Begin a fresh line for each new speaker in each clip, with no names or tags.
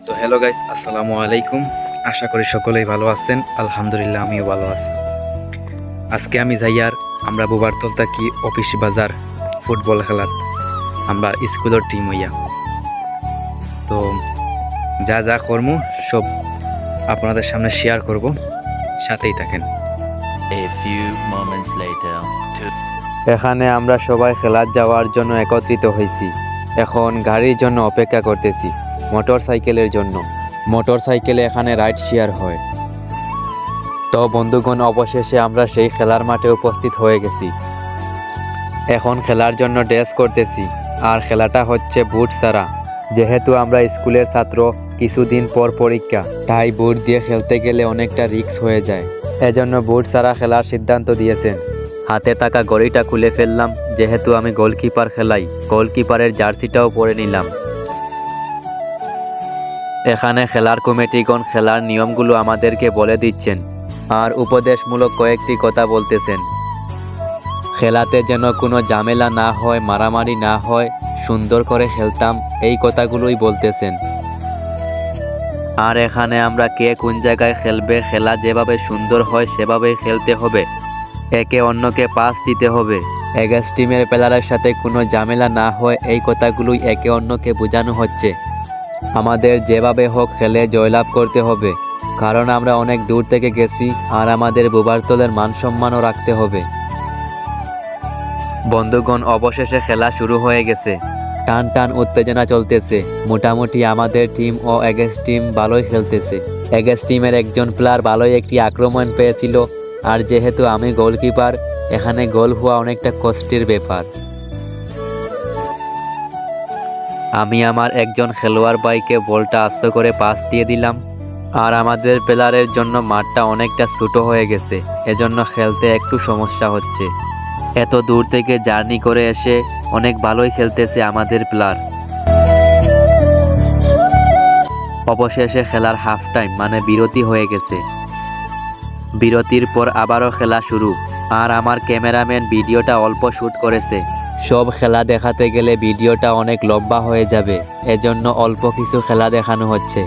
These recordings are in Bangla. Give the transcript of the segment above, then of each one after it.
তো হ্যালো গাইস, আসসালামু আলাইকুম। আশা করি সকলেই ভালো আছেন। আলহামদুলিল্লাহ আমিও ভালো আছি। আজকে আমি যাইয়ার আমরা বুবারতল থাকি অফিস বাজার ফুটবল খেলাত আমরা স্কুলের টিম হইয়া। তো যা যা করবো সব আপনাদের সামনে শেয়ার করব, সাথেই থাকেন।
A few moments later.
এখানে আমরা সবাই খেলার যাওয়ার জন্য একত্রিত হয়েছি। এখন গাড়ির জন্য অপেক্ষা করতেছি, মোটর সাইকেলের জন্য। মোটর সাইকেলে এখানে রাইড শেয়ার হয়। তো বন্ধুগণ, অবশেষে আমরা সেই খেলার মাঠে উপস্থিত হয়ে গেছি। এখন খেলার জন্য ড্রেস করতেছি, আর খেলাটা হচ্ছে বুট ছাড়া। যেহেতু আমরা স্কুলের ছাত্র, কিছুদিন পর পরীক্ষা, তাই বুট দিয়ে খেলতে গেলে অনেকটা রিস্ক হয়ে যায়। এজন্য বুট ছাড়া খেলার সিদ্ধান্ত দিয়েছেন। হাতে থাকা ঘড়িটা খুলে ফেললাম, যেহেতু আমি গোলকিপার খেলাই, গোলকিপারের জার্সিটাও পরে নিলাম। এখানে খেলার কমিটিগণ খেলার নিয়মগুলো আমাদেরকে বলে দিচ্ছেন আর উপদেশমূলক কয়েকটি কথা বলতেছেন। খেলাতে যেন কোনো ঝামেলা না হয়, মারামারি না হয়, সুন্দর করে খেলতাম, এই কথাগুলোই বলতেছেন। আর এখানে আমরা কে কোন জায়গায় খেলবে, খেলা যেভাবে সুন্দর হয় সেভাবেই খেলতে হবে। একে অন্যকে পাস দিতে হবে। এগেন্স্ট টিমের প্লেয়ারের সাথে কোনো ঝামেলা না হয়, এই কথাগুলোই একে অন্যকে বোঝানো হচ্ছে। আমাদের যেভাবে হোক খেলে জয়লাভ করতে হবে, কারণ আমরা অনেক দূর থেকে গেছি আর আমাদের বুবারতলের মান সম্মানও রাখতে হবে। বন্ধুগণ, অবশেষে খেলা শুরু হয়ে গেছে। টান টান উত্তেজনা চলতেছে। মোটামুটি আমাদের টিম ও এগেন্স্ট টিম ভালোই খেলতেছে। এগেন্স্ট টিমের একজন প্লেয়ার ভালোই একটি আক্রমণ পেয়েছিল, আর যেহেতু আমি গোলকিপার, এখানে গোল হওয়া অনেকটা কষ্টের ব্যাপার। আমি আমার একজন খেলোয়াড় ভাইকে বলটা আস্ত করে পাস দিয়ে দিলাম। আর আমাদের প্লেয়ারের জন্য মাঠটা অনেকটা ছোট হয়ে গেছে, এজন্য খেলতে একটু সমস্যা হচ্ছে। এত দূর থেকে জার্নি করে এসে অনেক ভালোই খেলতেছে আমাদের প্লেয়ার। অবশেষে খেলার হাফ টাইম মানে বিরতি হয়ে গেছে। বিরতির পর আবারও খেলা শুরু। আর আমার ক্যামেরাম্যান ভিডিওটা অল্প শ্যুট করেছে। সব খেলা দেখাতে গেলে ভিডিওটা অনেক লম্বা হয়ে যাবে, এজন্য অল্প কিছু খেলা দেখানো হচ্ছে।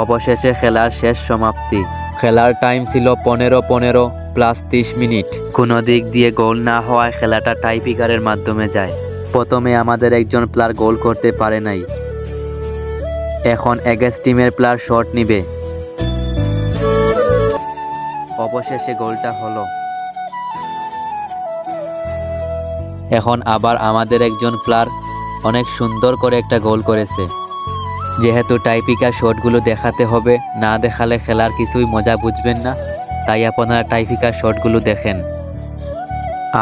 অবশেষে খেলার শেষ সমাপ্তি। খেলার টাইম ছিল 15 প্লাস 30 মিনিট। কোনো দিক দিয়ে গোল না হওয়ায় খেলাটা টাইপিকারের মাধ্যমে যায়। প্রথমে আমাদের একজন প্লেয়ার গোল করতে পারে নাই। এখন এগেন্স্ট টিমের প্লেয়ার শট নিবে। অবশেষে গোলটা হলো। এখন আবার আমাদের একজন প্লেয়ার অনেক সুন্দর করে একটা গোল করেছে। যেহেতু টাইপিকার শটগুলো দেখাতে হবে, না দেখালে খেলার কিছুই মজা বুঝবেন না, তাই আপনারা টাইপিকার শটগুলো দেখেন।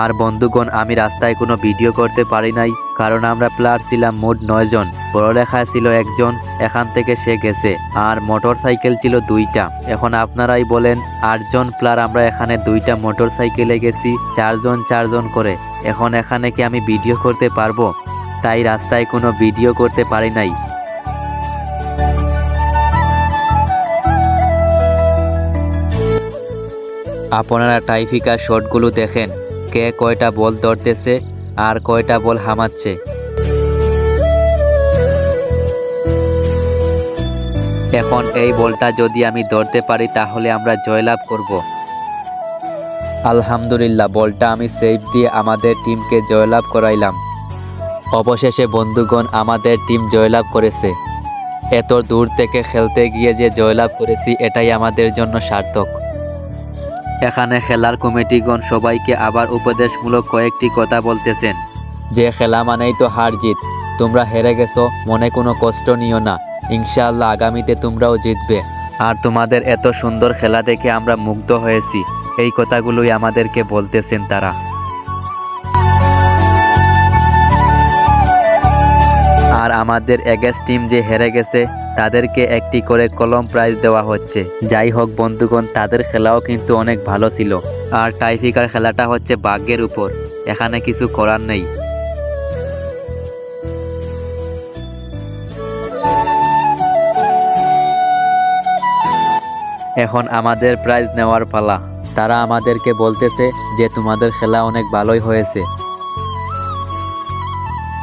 আর বন্ধুগণ, আমি রাস্তায় কোনো ভিডিও করতে পারি নাই, কারণ আমরা প্লেয়ার ছিলাম মোট 9 জন। পড়ালেখায় ছিল একজন, এখান থেকে সে গেছে। আর মোটর সাইকেল ছিল 2টা। এখন আপনারাই বলেন, 8 জন প্লেয়ার আমরা এখানে 2টা মোটর সাইকেলে গেছি, 4 জন করে। এখন এখানে কি আমি ভিডিও করতে পারবো? তাই রাস্তায় কোনো ভিডিও করতে পারি নাই। আপনারা টাইপিকার শটগুলো দেখেন, কে কয়টা বল ধরতেছে আর কয়টা বল হামাচ্ছে। এখন এই বলটা যদি আমি ধরতে পারি তাহলে আমরা জয়লাভ করব। আলহামদুলিল্লাহ, বলটা আমি সেভ দিয়ে আমাদের টিমকে জয়লাভ করাইলাম। অবশেষে বন্ধুগণ, আমাদের টিম জয়লাভ করেছে। এত দূর থেকে খেলতে গিয়ে যে জয়লাভ করেছি, এটাই আমাদের জন্য সার্থক। এখানে খেলার কমিটিগণ সবাইকে আবার উপদেশমূলক কয়েকটি কথা বলতেছেন, যে খেলা মানেই তো হার জিত। তোমরা হেরে গেছো, মনে কোনো কষ্ট নিও না, ইনশাআল্লাহ আগামীতে তোমরাও জিতবে। আর তোমাদের এত সুন্দর খেলা দেখে আমরা মুগ্ধ হয়েছি, এই কথাগুলোই আমাদেরকে বলতেছেন তারা। আর আমাদের এগেন্স্ট টিম যে হেরে গেছে, তাদেরকে একটি করে কলম প্রাইজ দেওয়া হচ্ছে। যাই হোক বন্ধুগণ, তাদের খেলাও কিন্তু অনেক ভালো ছিল। আর টাইপিকার খেলাটা হচ্ছে ভাগ্যের উপর, এখানে কিছু করার নেই। এখন আমাদের প্রাইজ নেওয়ার পালা। তারা আমাদেরকে বলতেছে যে তোমাদের খেলা অনেক ভালোই হয়েছে।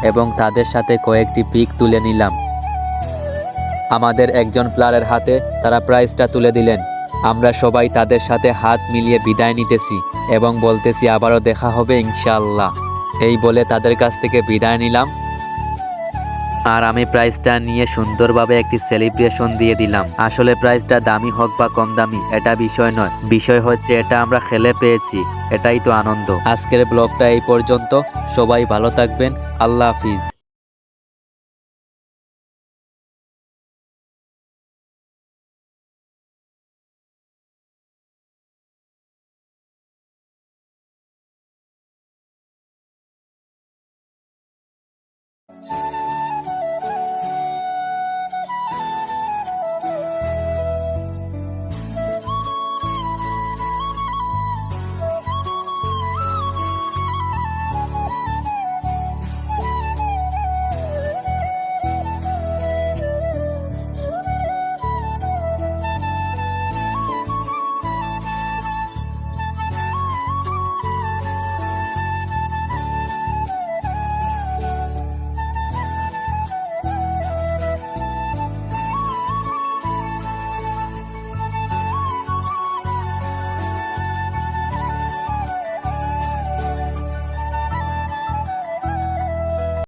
এবং তাদের সাথে কয়েকটি পিক তুলে নিলাম। আমাদের একজন প্লেয়ারের হাতে তারা প্রাইজটা তুলে দিলেন। আমরা সবাই তাদের সাথে হাত মিলিয়ে বিদায় নিতেছি এবং বলতেছি আবারও দেখা হবে ইনশাআল্লাহ। এই বলে তাদের কাছ থেকে বিদায় নিলাম। আর আমি প্রাইজটা নিয়ে সুন্দরভাবে একটি সেলিব্রেশন দিয়ে দিলাম। আসলে প্রাইজটা দামি হোক বা কম দামি এটা বিষয় নয়, বিষয় হচ্ছে এটা আমরা খেলে পেয়েছি, এটাই তো আনন্দ। আজকের ব্লগটা এই পর্যন্ত। সবাই ভালো থাকবেন। আল্লাহ হাফিজ।